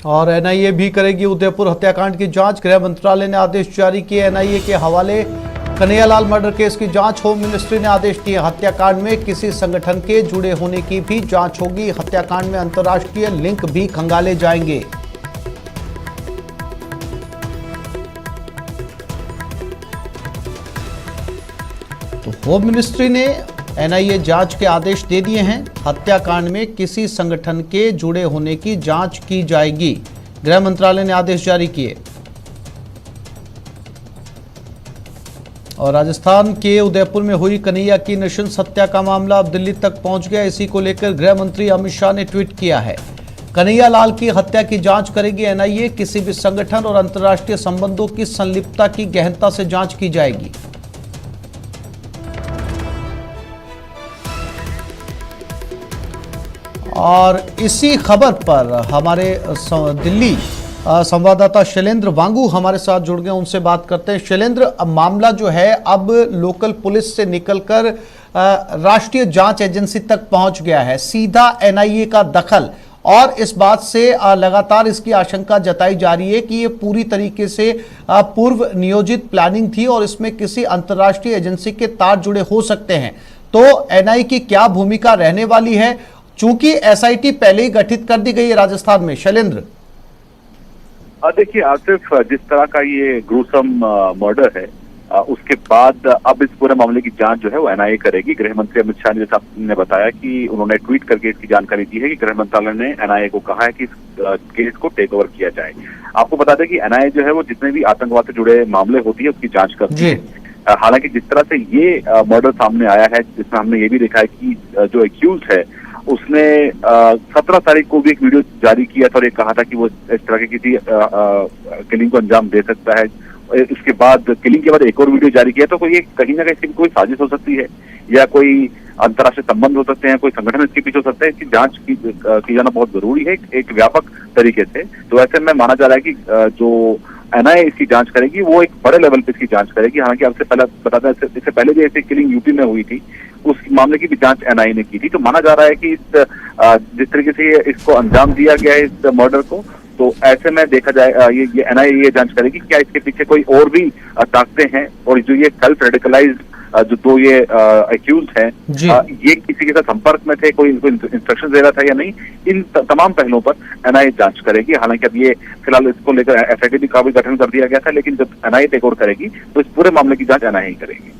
और एनआईए भी करेगी उदयपुर हत्याकांड की जांच। गृह मंत्रालय ने आदेश जारी किए। एनआईए के हवाले कन्हैयालाल मर्डर केस की जांच। होम मिनिस्ट्री ने आदेश दिए। हत्याकांड में किसी संगठन के जुड़े होने की भी जांच होगी। हत्याकांड में अंतर्राष्ट्रीय लिंक भी खंगाले जाएंगे। तो होम मिनिस्ट्री ने एनआईए जांच के आदेश दे दिए हैं। हत्याकांड में किसी संगठन के जुड़े होने की जांच की जाएगी। गृह मंत्रालय ने आदेश जारी किए। और राजस्थान के उदयपुर में हुई कन्हैया की नृशंस हत्या का मामला अब दिल्ली तक पहुंच गया। इसी को लेकर गृह मंत्री अमित शाह ने ट्वीट किया है। कन्हैयालाल की हत्या की जांच करेगी एनआईए। किसी भी संगठन और अंतर्राष्ट्रीय संबंधों की संलिप्तता की गहनता से जांच की जाएगी। और इसी खबर पर हमारे दिल्ली संवाददाता शैलेंद्र वांगू हमारे साथ जुड़ गए। उनसे बात करते हैं। शैलेंद्र, मामला जो है अब लोकल पुलिस से निकलकर राष्ट्रीय जांच एजेंसी तक पहुंच गया है। सीधा एनआईए का दखल, और इस बात से लगातार इसकी आशंका जताई जा रही है कि ये पूरी तरीके से पूर्व नियोजित प्लानिंग थी और इसमें किसी अंतर्राष्ट्रीय एजेंसी के तार जुड़े हो सकते हैं। तो एनआईए की क्या भूमिका रहने वाली है, चूंकि एसआईटी पहले ही गठित कर दी गई है राजस्थान में? शैलेंद्र, देखिए आसिफ, जिस तरह का ये ग्रूसम मर्डर है, उसके बाद अब इस पूरे मामले की जांच जो है वो एनआईए करेगी। गृह मंत्री अमित शाह ने जैसा आपने बताया कि उन्होंने ट्वीट करके इसकी जानकारी दी है कि गृह मंत्रालय ने एनआईए को कहा है कि इस केस को टेक ओवर किया जाए। आपको बता दें कि एनआईए जो है वो जितने भी आतंकवाद से जुड़े मामले होती है उसकी जांच करती है। हालांकि जिस तरह से ये मर्डर सामने आया है, जिसमें हमने ये भी देखा है कि जो एक्यूज है उसने 17 तारीख को भी एक वीडियो जारी किया था और ये कहा था कि वो इस तरह के किसी किलिंग को अंजाम दे सकता है। इसके बाद किलिंग के बाद एक और वीडियो जारी किया, तो कोई कहीं ना कहीं कोई साजिश हो सकती है या कोई अंतर्राष्ट्रीय संबंध हो सकते हैं, कोई संगठन इसके पीछे हो सकता है। इसकी जांच की जाना बहुत जरूरी है एक व्यापक तरीके से। तो ऐसे में माना जा रहा है कि जो एनआईए इसकी जांच करेगी वो एक बड़े लेवल पे इसकी जांच करेगी। हालांकि आपसे पहले बताता है, इससे पहले भी ऐसी किलिंग यूपी में हुई थी, उस मामले की भी जांच एनआईए ने की थी। तो माना जा रहा है कि जिस तरीके से इसको अंजाम दिया गया है इस मर्डर को, तो ऐसे में देखा जाए ये एनआईए ये जांच करेगी क्या इसके पीछे कोई और भी ताकतें हैं, और जो ये सेल्फ रेडिकलाइज जो दो ये एक्यूज हैं ये किसी के साथ संपर्क में थे, कोई इंस्ट्रक्शन दे रहा था या नहीं, इन तमाम पहलुओं पर एनआईए जांच करेगी। हालांकि अब ये फिलहाल इसको लेकर एसआईटी का भी गठन कर दिया गया था, लेकिन जब एनआईए टेक ओवर करेगी तो इस पूरे मामले की जांच एनआईए करेगी।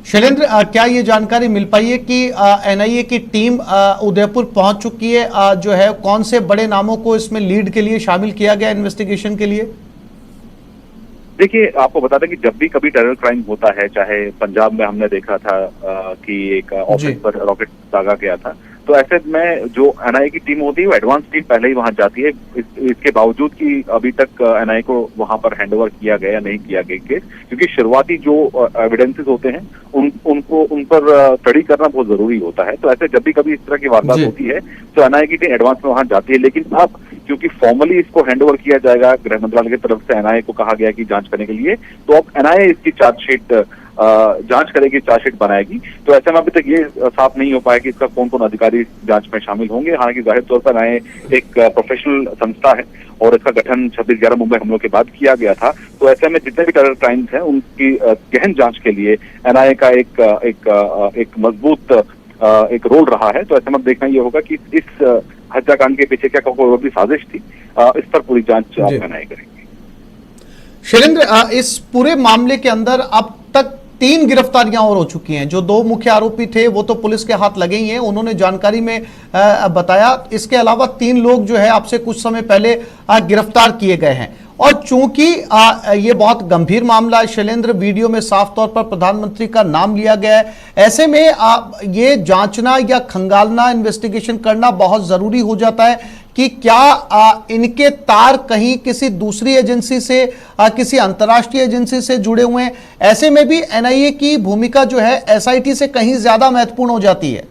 शैलेंद्र, क्या ये जानकारी मिल पाई है कि एनआईए की टीम उदयपुर पहुंच चुकी है? जो है कौन से बड़े नामों को इसमें लीड के लिए शामिल किया गया इन्वेस्टिगेशन के लिए? देखिए, आपको बता दें कि जब भी कभी टेरर क्राइम होता है, चाहे पंजाब में हमने देखा था कि एक ऑफिस पर रॉकेट दागा गया था, तो ऐसे में जो एनआईए की टीम होती है वो एडवांस टीम पहले ही वहां जाती है। इसके बावजूद कि अभी तक एनआईए को वहां पर हैंडओवर किया गया या नहीं किया गया केस, क्योंकि शुरुआती जो एविडेंसेस होते हैं उन पर स्टडी करना बहुत जरूरी होता है। तो ऐसे जब भी कभी इस तरह की वारदात होती है तो एनआईए की टीम एडवांस में वहां जाती है। लेकिन अब क्योंकि फॉर्मली इसको हैंडओवर किया जाएगा, गृह मंत्रालय की तरफ से एनआईए को कहा गया कि जांच करने के लिए, तो अब एनआईए इसकी चार्जशीट जांच करेगी, चार्जशीट बनाएगी। तो ऐसे में अभी तक ये साफ नहीं हो पाया कि इसका कौन कौन अधिकारी जांच में शामिल होंगे। हालांकि जाहिर तौर पर एनआईए एक प्रोफेशनल संस्था है और इसका गठन 26/11 मुंबई हमलों के बाद किया गया था। तो ऐसे में जितने भी टेरर क्राइम्स हैं उनकी गहन जांच के लिए एनआईए का एक मजबूत एक रोल रहा है। तो ऐसे में देखना ये होगा कि इस हत्याकांड के पीछे क्या कोई भी साजिश थी, इस पर पूरी जांच एनआईए करेगी। शैलेंद्र, इस पूरे मामले के अंदर अब तक 3 गिरफ्तारियां और हो चुकी हैं। जो 2 मुख्य आरोपी थे वो तो पुलिस के हाथ लगे ही हैं, उन्होंने जानकारी में बताया। इसके अलावा 3 लोग जो है आपसे कुछ समय पहले गिरफ्तार किए गए हैं। और चूंकि ये बहुत गंभीर मामला है शैलेंद्र, वीडियो में साफ तौर पर प्रधानमंत्री का नाम लिया गया है, ऐसे में ये जांचना या खंगालना, इन्वेस्टिगेशन करना बहुत जरूरी हो जाता है कि क्या इनके तार कहीं किसी दूसरी एजेंसी से, किसी अंतर्राष्ट्रीय एजेंसी से जुड़े हुए हैं। ऐसे में भी एनआईए की भूमिका जो है एसआईटी से कहीं ज्यादा महत्वपूर्ण हो जाती है।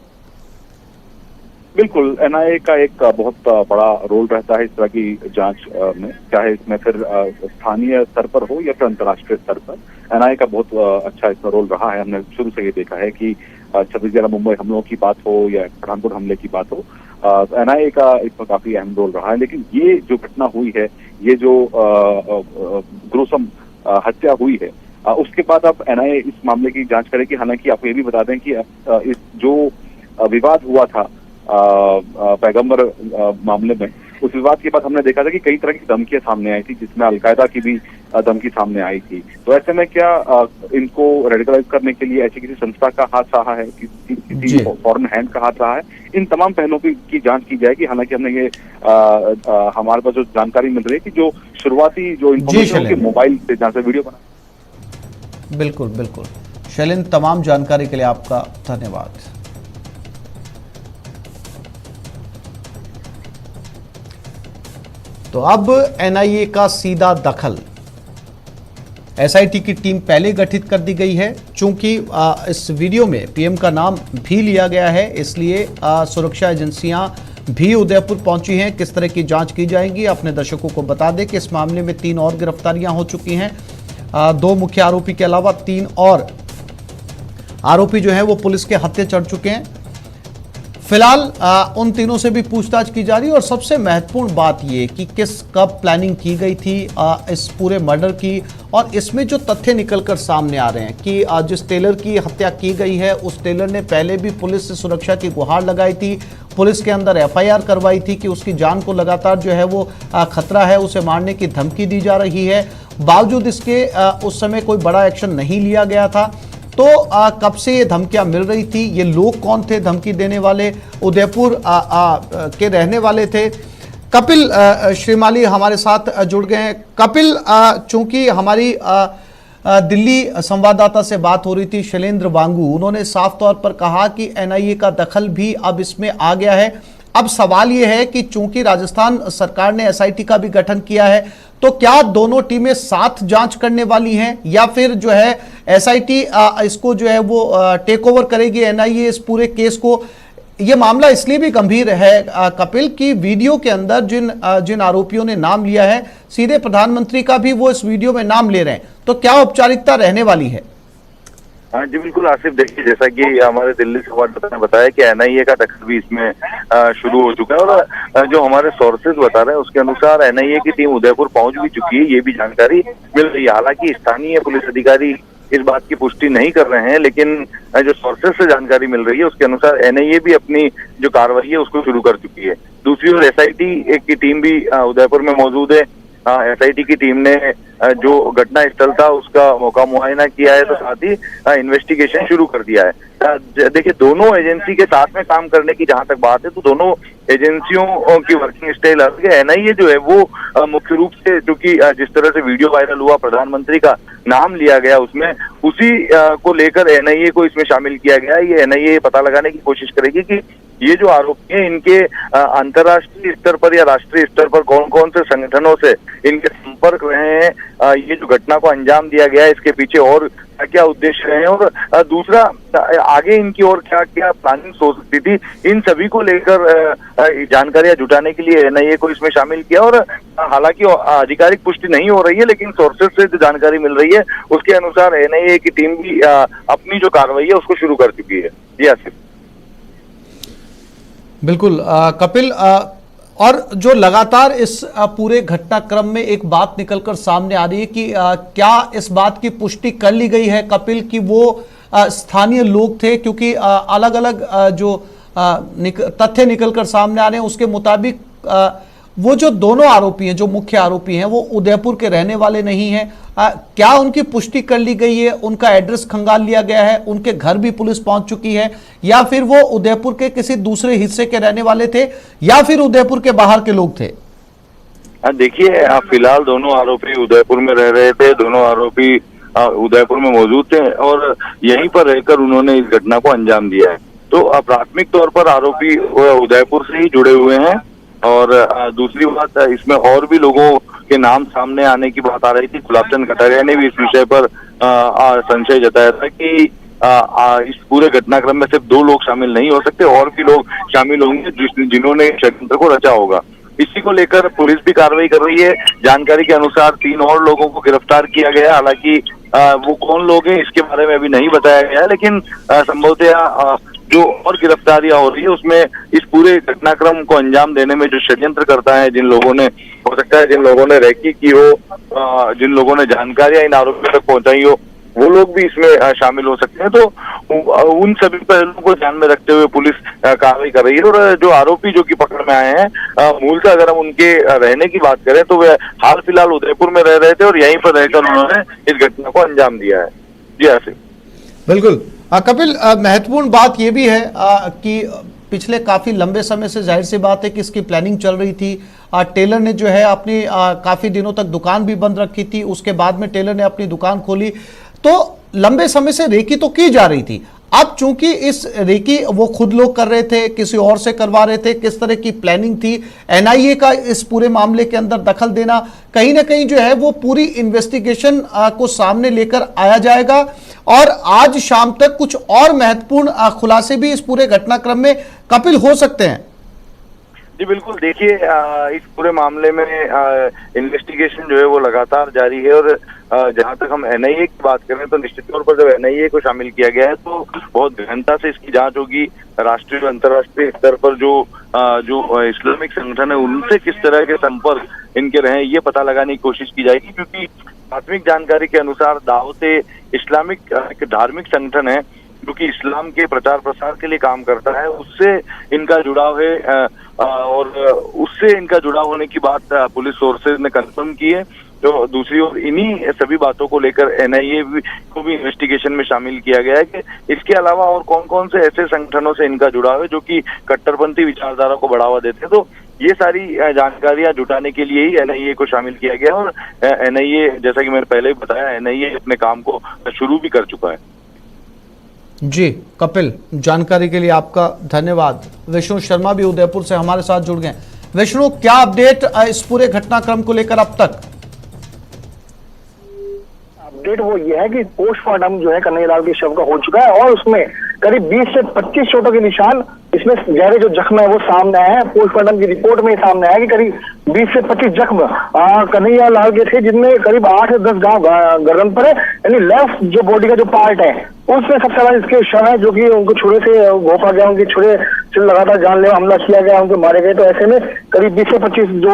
बिल्कुल, एनआईए का एक बहुत बड़ा रोल रहता है इस तरह की जांच में, चाहे इसमें फिर स्थानीय स्तर पर हो या फिर अंतर्राष्ट्रीय स्तर पर। एनआईए का बहुत अच्छा इसमें रोल रहा है। हमने शुरू से ये देखा है कि 26/11 मुंबई हमलों की बात हो या पठानकोट हमले की बात हो, एनआईए का इसमें काफी अहम रोल रहा है। लेकिन ये जो घटना हुई है, ये जो ग्रोसम हत्या हुई है, उसके बाद अब एनआईए इस मामले की जांच करेगी। हालांकि आपको ये भी बता दें कि इस जो विवाद हुआ था पैगंबर मामले में, उस विवाद के बाद हमने देखा था कि कई तरह की धमकियां सामने आई थी, जिसमें अलकायदा की भी धमकी सामने आई थी। तो ऐसे में क्या इनको रेडिकलाइज करने के लिए ऐसी किसी संस्था का हाथ रहा है, किसी फॉरेन हैंड का हाथ रहा है, इन तमाम पहलुओं की जांच की जाएगी। हालांकि हमने ये हमारे पास जो जानकारी मिल रही है कि जो शुरुआती जो इंफॉर्मेशन के मोबाइल से जहाँ से वीडियो बना। बिल्कुल बिल्कुल शैलेंद्र, तमाम जानकारी के लिए आपका धन्यवाद। तो अब एनआईए का सीधा दखल, एसआईटी की टीम पहले गठित कर दी गई है। चूंकि इस वीडियो में पीएम का नाम भी लिया गया है, इसलिए सुरक्षा एजेंसियां भी उदयपुर पहुंची हैं। किस तरह की जांच की जाएगी, अपने दर्शकों को बता दें कि इस मामले में 3 और गिरफ्तारियां हो चुकी हैं। 2 मुख्य आरोपी के अलावा 3 और आरोपी जो है वो पुलिस के हत्थे चढ़ चुके हैं। फिलहाल उन तीनों से भी पूछताछ की जा रही है। और सबसे महत्वपूर्ण बात ये कि किस कब प्लानिंग की गई थी इस पूरे मर्डर की, और इसमें जो तथ्य निकलकर सामने आ रहे हैं कि जिस टेलर की हत्या की गई है, उस टेलर ने पहले भी पुलिस से सुरक्षा की गुहार लगाई थी, पुलिस के अंदर एफआईआर करवाई थी कि उसकी जान को लगातार जो है वो खतरा है, उसे मारने की धमकी दी जा रही है। बावजूद इसके उस समय कोई बड़ा एक्शन नहीं लिया गया था। तो कब से ये धमकियां मिल रही थी, ये लोग कौन थे धमकी देने वाले, उदयपुर के रहने वाले थे। कपिल श्रीमाली हमारे साथ जुड़ गए हैं। कपिल, चूंकि हमारी दिल्ली संवाददाता से बात हो रही थी शैलेंद्र वांगू, उन्होंने साफ तौर पर कहा कि एनआईए का दखल भी अब इसमें आ गया है। अब सवाल यह है कि चूंकि राजस्थान सरकार ने एसआईटी का भी गठन किया है, तो क्या दोनों टीमें साथ जांच करने वाली हैं, या फिर जो है एसआईटी इसको जो है वो टेक ओवर करेगी एनआईए इस पूरे केस को। ये मामला इसलिए भी गंभीर है कपिल की वीडियो के अंदर जिन आरोपियों ने नाम लिया है, सीधे प्रधानमंत्री का भी वो इस वीडियो में नाम ले रहे हैं। तो क्या औपचारिकता रहने वाली है? हाँ जी बिल्कुल आसिफ, देखिए जैसा कि हमारे दिल्ली संवाददाता ने बताया कि एनआईए का दखल भी इसमें शुरू हो चुका है। और जो हमारे सोर्सेज बता रहे हैं उसके अनुसार एनआईए की टीम उदयपुर पहुंच भी चुकी है, ये भी जानकारी मिल रही है। हालांकि स्थानीय पुलिस अधिकारी इस बात की पुष्टि नहीं कर रहे हैं, लेकिन जो सोर्सेज से जानकारी मिल रही है उसके अनुसार एनआईए भी अपनी जो कार्रवाई है उसको शुरू कर चुकी है। दूसरी ओर एसआईटी की टीम भी उदयपुर में मौजूद है। एसआईटी की टीम ने जो घटना स्थल था उसका मौका मुआयना किया है, तो साथ ही इन्वेस्टिगेशन शुरू कर दिया है। देखिए दोनों एजेंसी के साथ में काम करने की जहां तक बात है, तो दोनों एजेंसियों की वर्किंग स्टाइल अलग है। एनआईए जो है वो मुख्य रूप से, क्योंकि जिस तरह से वीडियो वायरल हुआ, प्रधानमंत्री का नाम लिया गया उसमें, उसी को लेकर एनआईए को इसमें शामिल किया गया है। ये एनआईए पता लगाने की कोशिश करेगी कि ये जो आरोपी हैं इनके अंतर्राष्ट्रीय स्तर पर या राष्ट्रीय स्तर पर कौन कौन से संगठनों से इनके संपर्क रहे हैं, ये जो घटना को अंजाम दिया गया है इसके पीछे और क्या उद्देश्य रहे हैं, और दूसरा आगे इनकी और क्या क्या प्लानिंग हो सकती थी, इन सभी को लेकर जानकारियां जुटाने के लिए एनआईए को इसमें शामिल किया। और हालांकि आधिकारिक पुष्टि नहीं हो रही है, लेकिन सोर्सेज से जो जानकारी मिल रही है उसके अनुसार एनआईए की टीम भी अपनी जो कार्रवाई है उसको शुरू कर चुकी है। जी आसिफ। बिल्कुल कपिल, और जो लगातार इस पूरे घटनाक्रम में एक बात निकलकर सामने आ रही है कि क्या इस बात की पुष्टि कर ली गई है कपिल कि वो स्थानीय लोग थे, क्योंकि अलग अलग जो तथ्य निकलकर सामने आ रहे हैं उसके मुताबिक वो जो दोनों आरोपी हैं, जो मुख्य आरोपी हैं, वो उदयपुर के रहने वाले नहीं हैं। क्या उनकी पुष्टि कर ली गई है, उनका एड्रेस खंगाल लिया गया है, उनके घर भी पुलिस पहुंच चुकी है, या फिर वो उदयपुर के किसी दूसरे हिस्से के रहने वाले थे, या फिर उदयपुर के बाहर के लोग थे? देखिए फिलहाल दोनों आरोपी उदयपुर में रह रहे थे, दोनों आरोपी उदयपुर में मौजूद थे और यहीं पर रहकर उन्होंने इस घटना को अंजाम दिया है। तो प्राथमिक तौर पर आरोपी उदयपुर से ही जुड़े हुए हैं। और दूसरी बात, इसमें और भी लोगों के नाम सामने आने की बात आ रही थी। गुलाबचंद कटारिया ने भी इस विषय पर संशय जताया था कि इस पूरे घटनाक्रम में सिर्फ 2 लोग शामिल नहीं हो सकते, और भी लोग शामिल होंगे जिन्होंने षड्यंत्र को रचा होगा। इसी को लेकर पुलिस भी कार्रवाई कर रही है। जानकारी के अनुसार 3 और लोगों को गिरफ्तार किया गया। हालांकि वो कौन लोग हैं इसके बारे में अभी नहीं बताया गया है, लेकिन संभवतः जो और गिरफ्तारियां हो रही है उसमें इस पूरे घटनाक्रम को अंजाम देने में जो षड्यंत्र करता है, जिन लोगों ने, हो सकता है जिन लोगों ने रेकी की हो, जिन लोगों ने जानकारियां इन आरोपियों तक पहुंचाई हो, वो लोग भी इसमें शामिल हो सकते हैं। तो उन सभी पहलुओं को ध्यान में रखते हुए पुलिस कार्रवाई कर रही है। और जो आरोपी जो कि पकड़ में आए हैं, मूलतः अगर हम उनके रहने की बात करें तो वे हाल फिलहाल उदयपुर में रह रहे थे और यहीं पर रहकर उन्होंने इस घटना को अंजाम दिया है। जी आसिफ। बिल्कुल कपिल, महत्वपूर्ण बात यह भी है कि पिछले काफी लंबे समय से जाहिर सी बात है कि इसकी प्लानिंग चल रही थी। टेलर ने जो है अपनी काफी दिनों तक दुकान भी बंद रखी थी, उसके बाद में टेलर ने अपनी दुकान खोली, तो लंबे समय से रेकी तो की जा रही थी। अब चूंकि इस रेकी वो खुद लोग कर रहे थे, किसी और से करवा रहे थे, किस तरह की प्लानिंग थी, एनआईए का इस पूरे मामले के अंदर दखल देना कहीं ना कहीं जो है वो पूरी इन्वेस्टिगेशन को सामने लेकर आया जाएगा। और आज शाम तक कुछ और महत्वपूर्ण खुलासे भी इस पूरे घटनाक्रम में कपिल हो सकते हैं। जी बिल्कुल, देखिए इस पूरे मामले में इन्वेस्टिगेशन जो है वो लगातार जारी है। और जहां तक हम एनआईए की बात करें तो निश्चित तौर पर जब एनआईए को शामिल किया गया है तो बहुत गहनता से इसकी जांच होगी। राष्ट्रीय और अंतर्राष्ट्रीय स्तर पर जो इस्लामिक संगठन है उनसे किस तरह के संपर्क इनके रहे ये पता लगाने की कोशिश की जाएगी, क्योंकि प्राथमिक जानकारी के अनुसार दावते इस्लामिक एक धार्मिक संगठन है जो कि इस्लाम के प्रचार प्रसार के लिए काम करता है, उससे इनका जुड़ाव है। और उससे इनका जुड़ाव होने की बात पुलिस सोर्सेज ने कंफर्म की है। तो दूसरी ओर इन्हीं सभी बातों को लेकर एनआईए को भी इन्वेस्टिगेशन में शामिल किया गया है कि इसके अलावा और कौन कौन से ऐसे संगठनों से इनका जुड़ाव है जो कि कट्टरपंथी विचारधारा को बढ़ावा देते हैं। तो ये सारी जानकारियां जुटाने के लिए ही एनआईए को शामिल किया गया। और एनआईए, जैसा कि मैंने पहले ही बताया, एनआईए अपने काम को शुरू भी कर चुका है। जी कपिल, जानकारी के लिए आपका धन्यवाद। विष्णु शर्मा भी उदयपुर से हमारे साथ जुड़ गए। विष्णु, क्या अपडेट इस पूरे घटनाक्रम को लेकर अब तक? अपडेट वो ये है कि पोस्टमार्टम जो है कन्हैयालाल के शव का हो चुका है और उसमें करीब 20 से 25 चोटों के निशान, इसमें गहरे जो जख्म है वो सामने आए हैं। पोस्टमार्टम की रिपोर्ट में सामने आया कि करीब 20 से 25 जख्म कन्हैयालाल के थे, जिनमें करीब 8 से 10 गांव गर्दन पर है, यानी लेफ्ट जो बॉडी का जो पार्ट है उसमें सबसे ज्यादा इसके शव है, जो कि उनको छुरे से घोंपा गया, उनके छुरे से लगातार जानलेवा हमला किया गया, उनको मारे गए। तो ऐसे में करीब 20 से 25 जो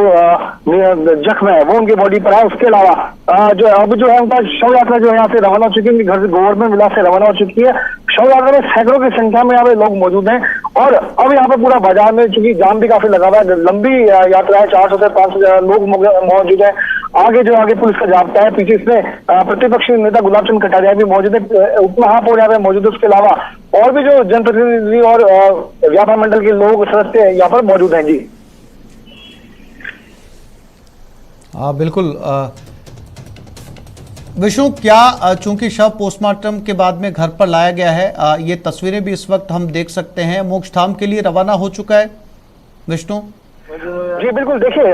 जख्म है वो उनकी बॉडी पर है। उसके अलावा जो अब जो है उनका शव यात्रा जो है यहाँ से रवाना हो चुकी है, उनके घर से गवर्नमेंट विलास से रवाना हो चुकी है। शव यात्रा में सैकड़ों की संख्या में यहाँ पे लोग मौजूद हैं और अब यहाँ पे पूरा बाजार में चूंकि जाम भी काफी लगा हुआ है, लंबी यात्रा है, 400 से 500 लोग मौजूद है। आगे पुलिस का जाब्ता है, पीछे इसमें प्रतिपक्षी नेता गुलाब चंद कटारिया भी मौजूद है, उप महापौर यहाँ पे मौजूद है। उसके अलावा और भी जो जनप्रतिनिधि और व्यापार मंडल के लोग सदस्य यहाँ पर मौजूद हैं। जी बिल्कुल विष्णु, क्या चूंकि शव पोस्टमार्टम के बाद में घर पर लाया गया है, ये तस्वीरें भी इस वक्त हम देख सकते हैं, मोक्षधाम के लिए रवाना हो चुका है विष्णु? जी बिल्कुल, देखिए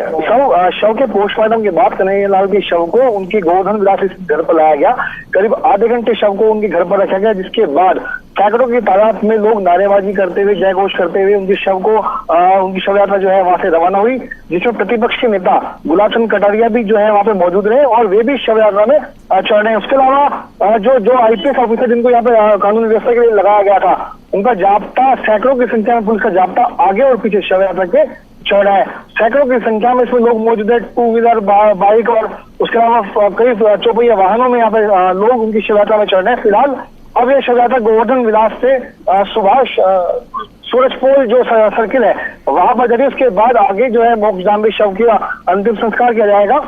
शव के पोस्टमार्टम के बाद कन्हैयालाल के शव को उनकी गोवर्धन विलास घर पर लाया गया। करीब आधे घंटे शव को उनके घर पर रखा गया, जिसके बाद सैकड़ों की तादाद में लोग नारेबाजी करते हुए, जय घोष करते हुए उनके शव को उनकी शव यात्रा जो है वहां से रवाना हुई, जिसमें प्रतिपक्ष के नेता गुलाब चंद कटारिया भी जो है वहां पे मौजूद रहे और वे भी शव यात्रा में चढ़ रहे हैं। उसके अलावा जो आईपीएस ऑफिसर जिनको यहाँ पे कानून व्यवस्था के लिए लगाया गया था, उनका जाब्ता, सैकड़ों की संख्या में पुलिस का जाब्ता आगे और पीछे शव यात्रा के चढ़ रहा है। सैकड़ों की संख्या में इसमें लोग मौजूद है, 2 व्हीलर, बाइक और उसके अलावा कई चौपहिया वाहनों में यहाँ पे लोग उनकी शव यात्रा में चढ़ रहे हैं। फिलहाल अब ये शव यात्रा गोवर्धन विलास से सुभाष सूरजपोल जो सर्किल है वहां पर जारी। उसके बाद आगे जो है मोक्षधाम में शव का अंतिम संस्कार किया जाएगा।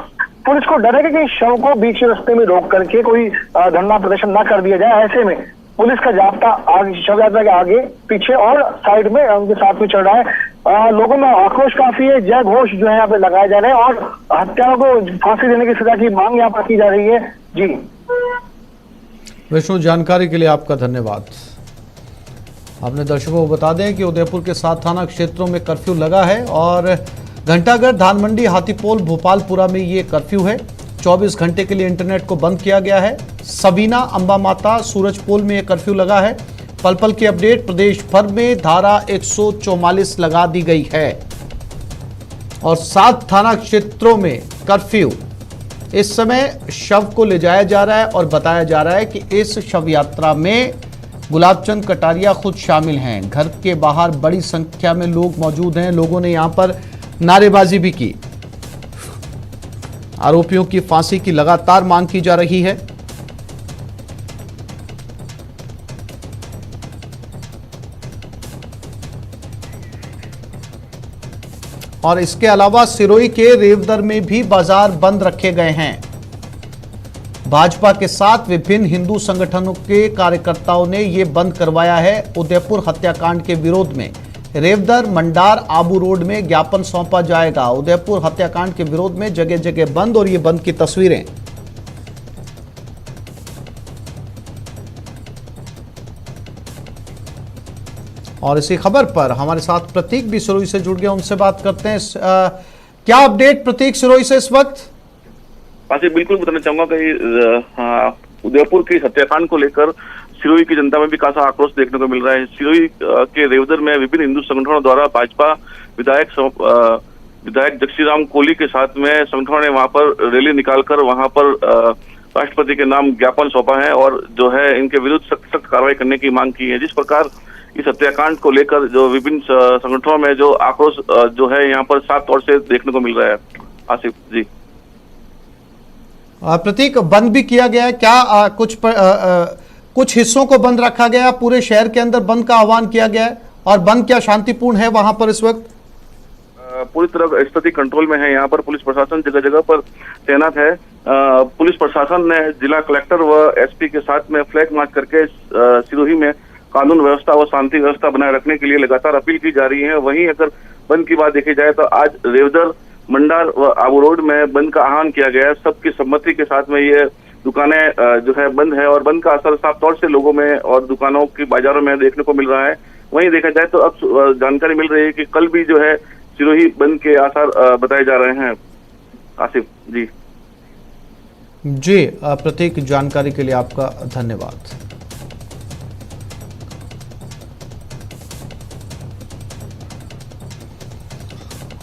पुलिस को डर है कि शव को बीच रास्ते में रोक करके कोई धरना प्रदर्शन न कर दिया जाए। ऐसे में पुलिस का जाब्ता आगे शव यात्रा के आगे, पीछे और साइड में उनके साथ में चल रहा है। लोगों में आक्रोश काफी है, जय घोष जो है यहाँ पे लगाए जा रहे हैं और हत्याओं को फांसी देने की सजा की मांग यहाँ पर की जा रही है। जी विष्णु, जानकारी के लिए आपका धन्यवाद। आपने दर्शकों को बता दें कि उदयपुर के 7 थाना क्षेत्रों में कर्फ्यू लगा है और घंटाघर, धानमंडी, हाथीपोल, भोपालपुरा में ये कर्फ्यू है। 24 घंटे के लिए इंटरनेट को बंद किया गया है। सबीना, अंबा माता, सूरजपोल में ये कर्फ्यू लगा है। पल पल की अपडेट, प्रदेश भर में धारा 144 लगा दी गई है और 7 थाना क्षेत्रों में कर्फ्यू। इस समय शव को ले जाया जा रहा है और बताया जा रहा है कि इस शव यात्रा में गुलाबचंद कटारिया खुद शामिल हैं। घर के बाहर बड़ी संख्या में लोग मौजूद हैं। लोगों ने यहां पर नारेबाजी भी की। आरोपियों की फांसी की लगातार मांग की जा रही है। और इसके अलावा सिरोही के रेवदर में भी बाजार बंद रखे गए हैं। भाजपा के साथ विभिन्न हिंदू संगठनों के कार्यकर्ताओं ने यह बंद करवाया है। उदयपुर हत्याकांड के विरोध में रेवदर, मंडार, आबू रोड में ज्ञापन सौंपा जाएगा। उदयपुर हत्याकांड के विरोध में जगह जगह बंद, और ये बंद की तस्वीरें। और इसी खबर पर हमारे साथ प्रतीक भी सिरोही से जुड़ गए, उनसे बात करते हैं। क्या अपडेट प्रतीक सिरोही से इस वक्त? बिल्कुल बताना चाहूंगा कि उदयपुर के हत्याकांड को लेकर सिरोही की जनता में भी खासा आक्रोश देखने को मिल रहा है। सिरोही के रेवदर में विभिन्न हिंदू संगठनों द्वारा भाजपा विधायक जगसीराम कोहली के साथ में संगठनों ने वहां पर रैली निकालकर वहां पर राष्ट्रपति के नाम ज्ञापन सौंपा है और जो है इनके विरुद्ध सख्त कार्रवाई करने की मांग की है। जिस प्रकार इस हत्याकांड को लेकर जो विभिन्न संगठनों में जो आक्रोश जो है यहाँ पर साफ तौर से देखने को मिल रहा है। आसिफ जी। प्रतीक, बंद भी किया गया है क्या? कुछ हिस्सों को बंद रखा गया, पूरे शहर के अंदर बंद का आह्वान किया गया है, और बंद क्या शांतिपूर्ण है वहां पर इस वक्त? पूरी तरह स्थिति कंट्रोल में है। यहाँ पर पुलिस प्रशासन जगह जगह पर तैनात है। पुलिस प्रशासन ने जिला कलेक्टर व एसपी के साथ में फ्लैग मार्च करके सिरोही में कानून व्यवस्था व शांति व्यवस्था बनाए रखने के लिए लगातार अपील की जा रही है। वहीं अगर बंद की बात देखी जाए तो आज रेवदर, मंडार व आबू रोड में बंद का आह्वान किया गया है। सबकी सम्मति के साथ में ये दुकानें जो है बंद है, और बंद का असर साफ तौर से लोगों में और दुकानों की बाजारों में देखने को मिल रहा है। वहीं देखा जाए तो अब जानकारी मिल रही है कि कल भी जो है सिरोही बंद के आसार बताए जा रहे हैं। आसिफ जी। जी प्रतीक, जानकारी के लिए आपका धन्यवाद।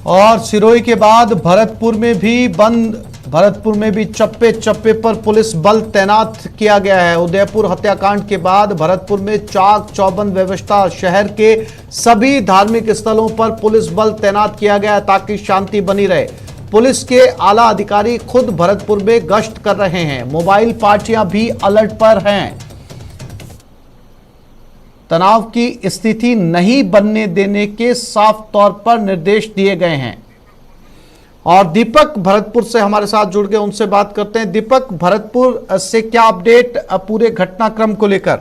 और सिरोही के बाद भरतपुर में भी बंद। भरतपुर में भी चप्पे चप्पे पर पुलिस बल तैनात किया गया है। उदयपुर हत्याकांड के बाद भरतपुर में चाक चौबंद व्यवस्था, शहर के सभी धार्मिक स्थलों पर पुलिस बल तैनात किया गया है ताकि शांति बनी रहे। पुलिस के आला अधिकारी खुद भरतपुर में गश्त कर रहे हैं। मोबाइल पार्टियां भी अलर्ट पर हैं। तनाव की स्थिति नहीं बनने देने के साफ तौर पर निर्देश दिए गए हैं। और दीपक भरतपुर से हमारे साथ जुड़ गए, उनसे बात करते हैं। दीपक, भरतपुर से क्या अपडेट पूरे घटनाक्रम को लेकर?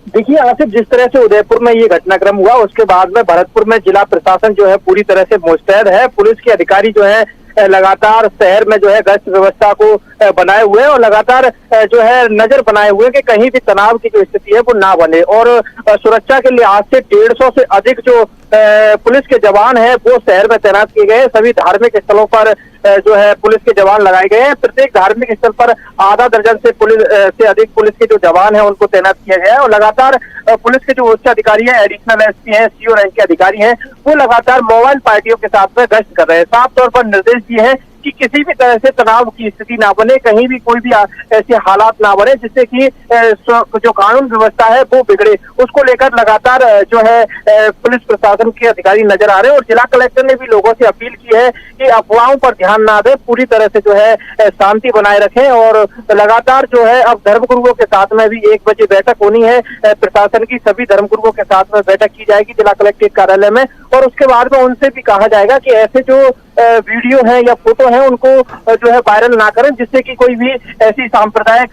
देखिए आसिफ, जिस तरह से उदयपुर में ये घटनाक्रम हुआ उसके बाद में भरतपुर में जिला प्रशासन जो है पूरी तरह से मुस्तैद है। पुलिस के अधिकारी जो है लगातार शहर में जो है गश्त व्यवस्था को बनाए हुए हैं और लगातार जो है नजर बनाए हुए हैं कि कहीं भी तनाव की जो स्थिति है वो ना बने। और सुरक्षा के लिहाज से 150 से अधिक जो पुलिस के जवान हैं वो शहर में तैनात किए गए हैं। सभी धार्मिक स्थलों पर जो है पुलिस के जवान लगाए गए हैं। प्रत्येक धार्मिक स्थल पर आधा दर्जन से अधिक पुलिस के जो जवान हैं उनको तैनात किया गया है। और लगातार पुलिस के जो उच्च अधिकारी हैं, एडिशनल एसपी हैं, सीओ रैंक के अधिकारी हैं, वो लगातार मोबाइल पार्टियों के साथ में गश्त कर रहे हैं। साफ तौर पर निर्देश दिए हैं कि किसी भी तरह से तनाव की स्थिति ना बने, कहीं भी कोई भी ऐसे हालात ना बने जिससे कि जो कानून व्यवस्था है वो बिगड़े। उसको लेकर लगातार जो है पुलिस प्रशासन के अधिकारी नजर आ रहे हैं। और जिला कलेक्टर ने भी लोगों से अपील की है कि अफवाहों पर ध्यान ना दें, पूरी तरह से जो है शांति बनाए रखें। और लगातार जो है अब धर्मगुरुओं के साथ में भी 1 बजे बैठक होनी है। प्रशासन की सभी धर्मगुरुओं के साथ में बैठक की जाएगी जिला कलेक्ट्रेट कार्यालय में, और उसके बाद में उनसे भी कहा जाएगा कि ऐसे जो वीडियो है या फोटो है उनको जो है वायरल ना करें, जिससे कि कोई भी ऐसी सांप्रदायिक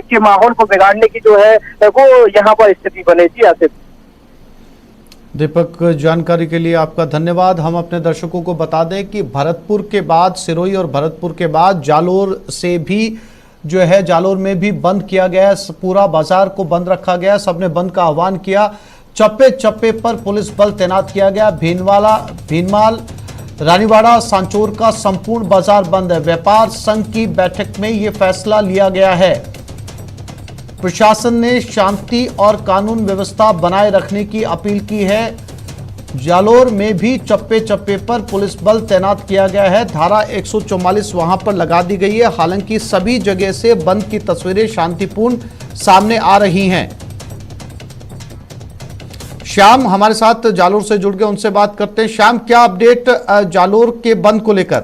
के माहौल को बिगाड़ने की जो है वो यहाँ पर स्थिति बने। जी आसिफ। दीपक, जानकारी के लिए आपका धन्यवाद। हम अपने दर्शकों को बता दें कि भरतपुर के बाद सिरोही और भरतपुर के बाद जालोर से भी जो है जालोर में भी बंद किया गया। पूरा बाजार को बंद रखा गया, सबने बंद का आह्वान किया। चप्पे चप्पे पर पुलिस बल तैनात किया गया। भीनमाल, रानीवाड़ा, सांचौर का संपूर्ण बाजार बंद है। व्यापार संघ की बैठक में यह फैसला लिया गया है। प्रशासन ने शांति और कानून व्यवस्था बनाए रखने की अपील की है। जालोर में भी चप्पे चप्पे पर पुलिस बल तैनात किया गया है। धारा 144 वहां पर लगा दी गई है। हालांकि सभी जगह से बंद की तस्वीरें शांतिपूर्ण सामने आ रही हैं। श्याम हमारे साथ जालोर से जुड़ गए, उनसे बात करते हैं। श्याम, क्या अपडेट जालोर के बंद को लेकर?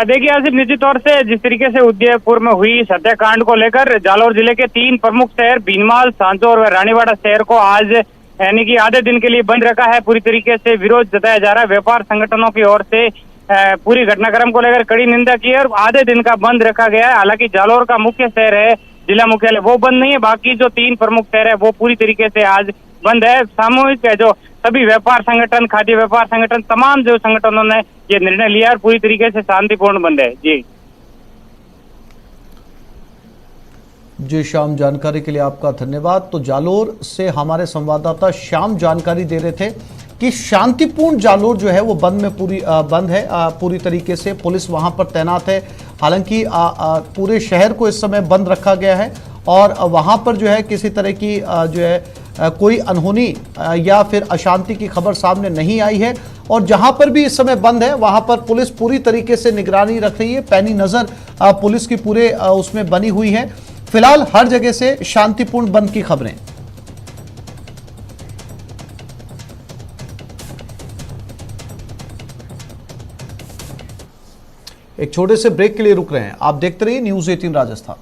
देखिए आसिफ, निश्चित तौर से जिस तरीके से उदयपुर में हुई हत्याकांड को लेकर जालोर जिले के 3 प्रमुख शहर भीनमाल, सांचौर और रानीवाड़ा शहर को आज यानी कि आधे दिन के लिए बंद रखा है। पूरी तरीके से विरोध जताया जा रहा है। व्यापार संगठनों की ओर से पूरी घटनाक्रम को लेकर कड़ी निंदा की है और आधे दिन का बंद रखा गया है। हालांकि जालोर का मुख्य शहर है, जिला मुख्यालय, वो बंद नहीं है। बाकी जो 3 प्रमुख शहर है वो पूरी तरीके से आज बंद है। सामूहिक है जो सभी व्यापार संगठन, खाद्य व्यापार संगठन, तमाम जो संगठनों ने ये निर्णय लिया और पूरी तरीके से शांतिपूर्ण बंद है। जी श्याम, जानकारी के लिए आपका धन्यवाद। तो जालोर से हमारे संवाददाता श्याम जानकारी दे रहे थे कि शांतिपूर्ण जालोर जो है वो बंद में बंद है पूरी तरीके से। पुलिस वहां पर तैनात है। हालांकि पूरे शहर को इस समय बंद रखा गया है और वहां पर जो है किसी तरह की जो है कोई अनहोनी या फिर अशांति की खबर सामने नहीं आई है। और जहां पर भी इस समय बंद है वहां पर पुलिस पूरी तरीके से निगरानी रख रही है। पैनी नजर पुलिस की पूरे उसमें बनी हुई है। फिलहाल हर जगह से शांतिपूर्ण बंद की खबरें। एक छोटे से ब्रेक के लिए रुक रहे हैं। आप देखते रहिए न्यूज़ 18 राजस्थान।